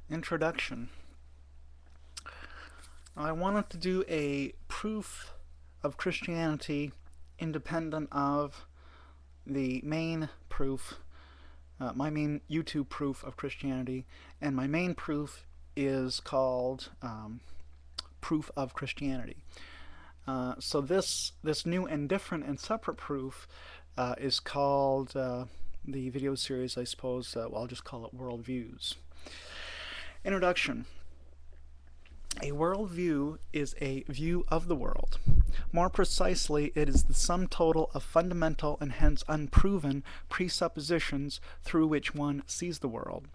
Introduction. I wanted to do a proof of Christianity independent of the main proof, my main YouTube proof of Christianity, and my main proof is called Proof of Christianity. So this new and different and separate proof is called the video series, I suppose, well, I'll just call it Worldviews. Introduction. A worldview is a view of the world. More precisely, it is the sum total of fundamental and hence unproven presuppositions through which one sees the world.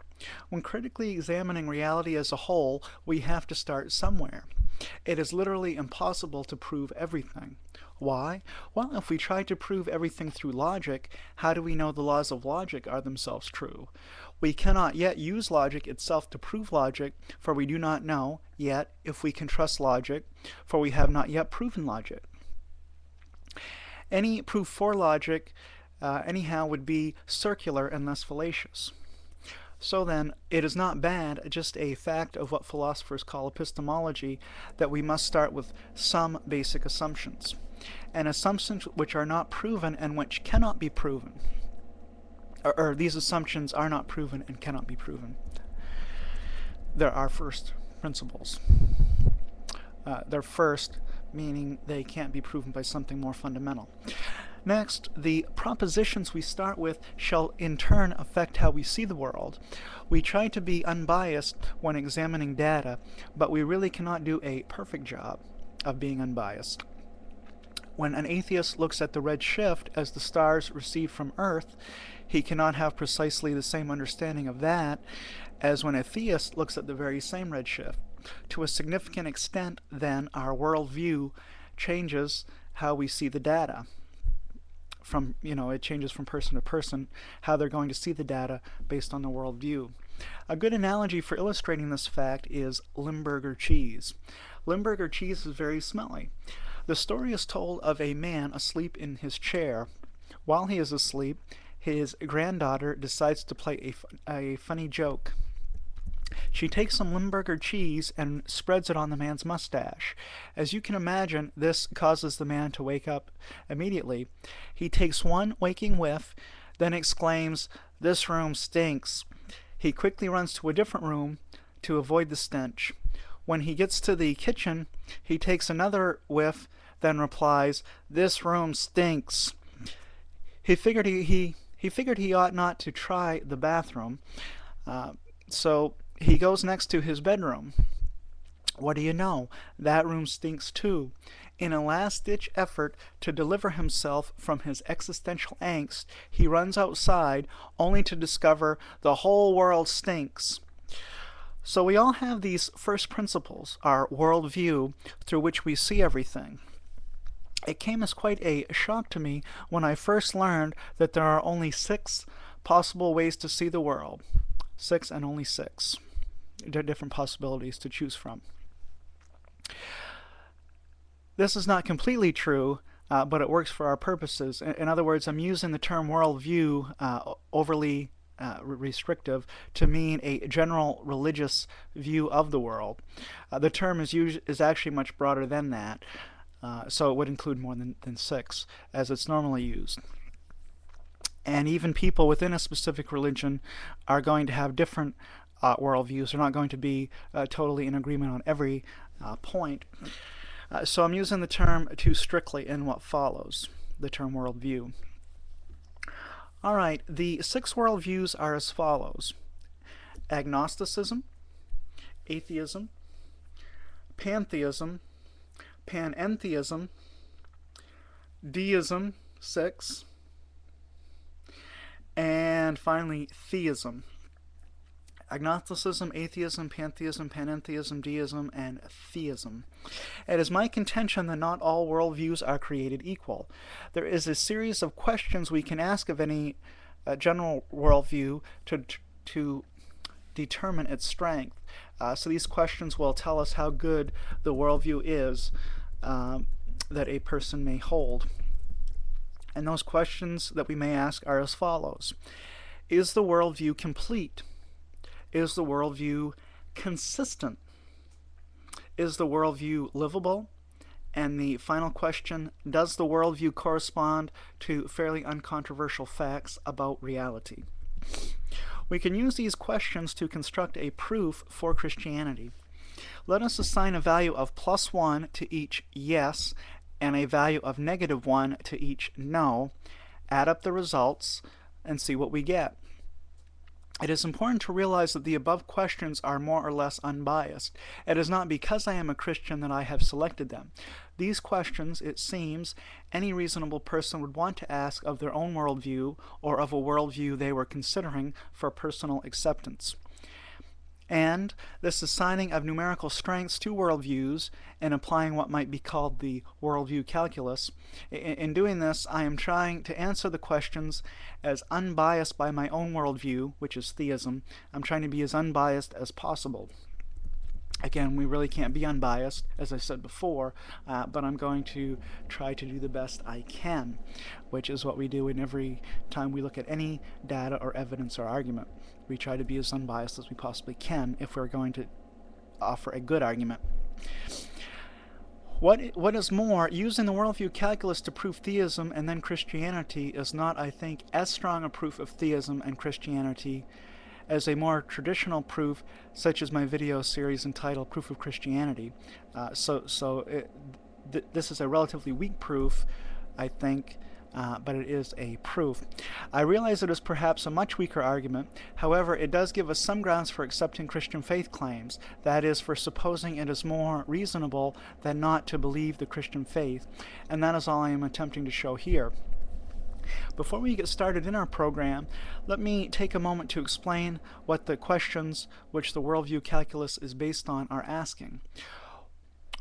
When critically examining reality as a whole, we have to start somewhere. It is literally impossible to prove everything. Why? Well, if we try to prove everything through logic, how do we know the laws of logic are themselves true? We cannot yet use logic itself to prove logic, for we do not know yet if we can trust logic, for we have not yet proven logic. Any proof for logic, anyhow, would be circular and less fallacious. So then, it is not bad, just a fact of what philosophers call epistemology, that we must start with some basic assumptions, and assumptions which are not proven and which cannot be proven. Or these assumptions are not proven and cannot be proven. They're our first principles. They're first, meaning they can't be proven by something more fundamental. Next, the propositions we start with shall in turn affect how we see the world. We try to be unbiased when examining data, but we really cannot do a perfect job of being unbiased. When an atheist looks at the red shift as the stars recede from Earth, he cannot have precisely the same understanding of that as when a theist looks at the very same red shift. To a significant extent, then, our worldview changes how we see the data. It changes from person to person how they're going to see the data based on the worldview. A good analogy for illustrating this fact is Limburger cheese. Limburger cheese is very smelly. The story is told of a man asleep in his chair. While he is asleep, his granddaughter decides to play a funny joke. She takes some Limburger cheese and spreads it on the man's mustache. As you can imagine, this causes the man to wake up immediately. He takes one waking whiff, then exclaims, "This room stinks." He quickly runs to a different room to avoid the stench. When he gets to the kitchen, he takes another whiff, then replies, "This room stinks." He figured he ought not to try the bathroom, so he goes next to his bedroom. What do you know? That room stinks too. In a last-ditch effort to deliver himself from his existential angst, he runs outside, only to discover the whole world stinks. So we all have these first principles, our worldview, through which we see everything. It came as quite a shock to me when I first learned that there are only 6 possible ways to see the world. 6 and only 6. There are different possibilities to choose from. This is not completely true, but it works for our purposes. In other words, I'm using the term worldview overly restrictive to mean a general religious view of the world. The term is actually much broader than that, so it would include more than 6, as it's normally used. And even people within a specific religion are going to have different worldviews. They're not going to be totally in agreement on every point. So I'm using the term too strictly in what follows, the term worldview. Alright, the 6 worldviews are as follows: agnosticism, atheism, pantheism, panentheism, deism, 6, and finally theism. Agnosticism, atheism, pantheism, panentheism, deism, and theism. It is my contention that not all worldviews are created equal. There is a series of questions we can ask of any general worldview to determine its strength. So these questions will tell us how good the worldview is that a person may hold. And those questions that we may ask are as follows. Is the worldview complete? Is the worldview consistent? Is the worldview livable? And the final question, does the worldview correspond to fairly uncontroversial facts about reality? We can use these questions to construct a proof for Christianity. Let us assign a value of +1 to each yes and a value of -1 to each no, add up the results, and see what we get. It is important to realize that the above questions are more or less unbiased. It is not because I am a Christian that I have selected them. These questions, it seems, any reasonable person would want to ask of their own worldview or of a worldview they were considering for personal acceptance. And this assigning of numerical strengths to worldviews and applying what might be called the worldview calculus. In doing this, I am trying to answer the questions as unbiased by my own worldview, which is theism. I'm trying to be as unbiased as possible. Again, we really can't be unbiased, as I said before, but I'm going to try to do the best I can, which is what we do in every time we look at any data or evidence or argument. We try to be as unbiased as we possibly can if we're going to offer a good argument. What is more, using the worldview calculus to prove theism and then Christianity is not, I think, as strong a proof of theism and Christianity as a more traditional proof, such as my video series entitled Proof of Christianity. This is a relatively weak proof, I think, but it is a proof. I realize it is perhaps a much weaker argument. However, it does give us some grounds for accepting Christian faith claims, that is, for supposing it is more reasonable than not to believe the Christian faith, and that is all I am attempting to show here. Before we get started in our program, let me take a moment to explain what the questions which the worldview calculus is based on are asking.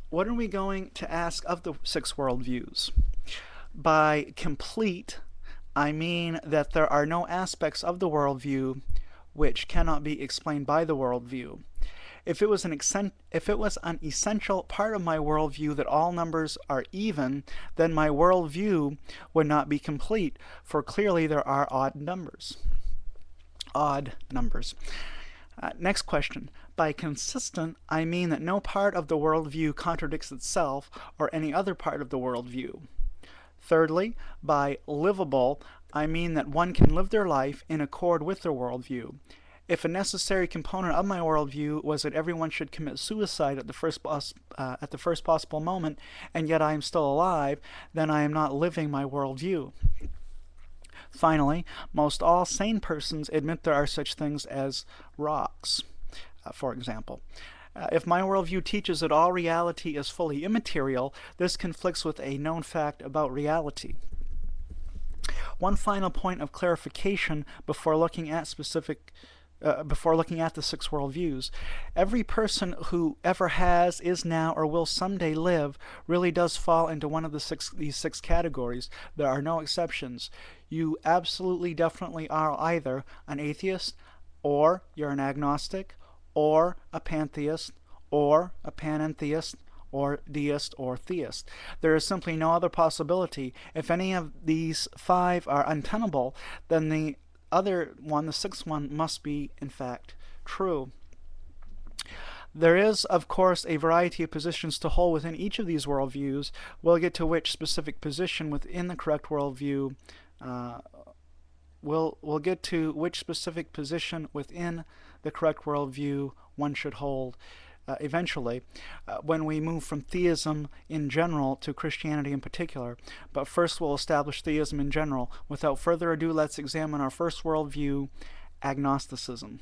What are we going to ask of the 6 worldviews? By complete, I mean that there are no aspects of the worldview which cannot be explained by the worldview. If it was an essential part of my worldview that all numbers are even, then my worldview would not be complete, for clearly there are odd numbers. Next question. By consistent, I mean that no part of the worldview contradicts itself or any other part of the worldview. Thirdly, by livable, I mean that one can live their life in accord with their worldview. If a necessary component of my worldview was that everyone should commit suicide at the first possible moment, and yet I am still alive, then I am not living my worldview. Finally, most all sane persons admit there are such things as rocks, for example. If my worldview teaches that all reality is fully immaterial, this conflicts with a known fact about reality. One final point of clarification before looking at the 6 worldviews. Every person who ever has, is now, or will someday live really does fall into one of these 6 categories. There are no exceptions. You absolutely definitely are either an atheist, or you're an agnostic, or a pantheist, or a panentheist, or deist, or theist. There is simply no other possibility. If any of these 5 are untenable, then the other one, the 6th one, must be, in fact, true. There is, of course, a variety of positions to hold within each of these worldviews. We'll get to which specific position within the correct worldview we'll get to which specific position within the correct worldview one should hold eventually, when we move from theism in general to Christianity in particular. But first we'll establish theism in general. Without further ado, let's examine our first worldview, agnosticism.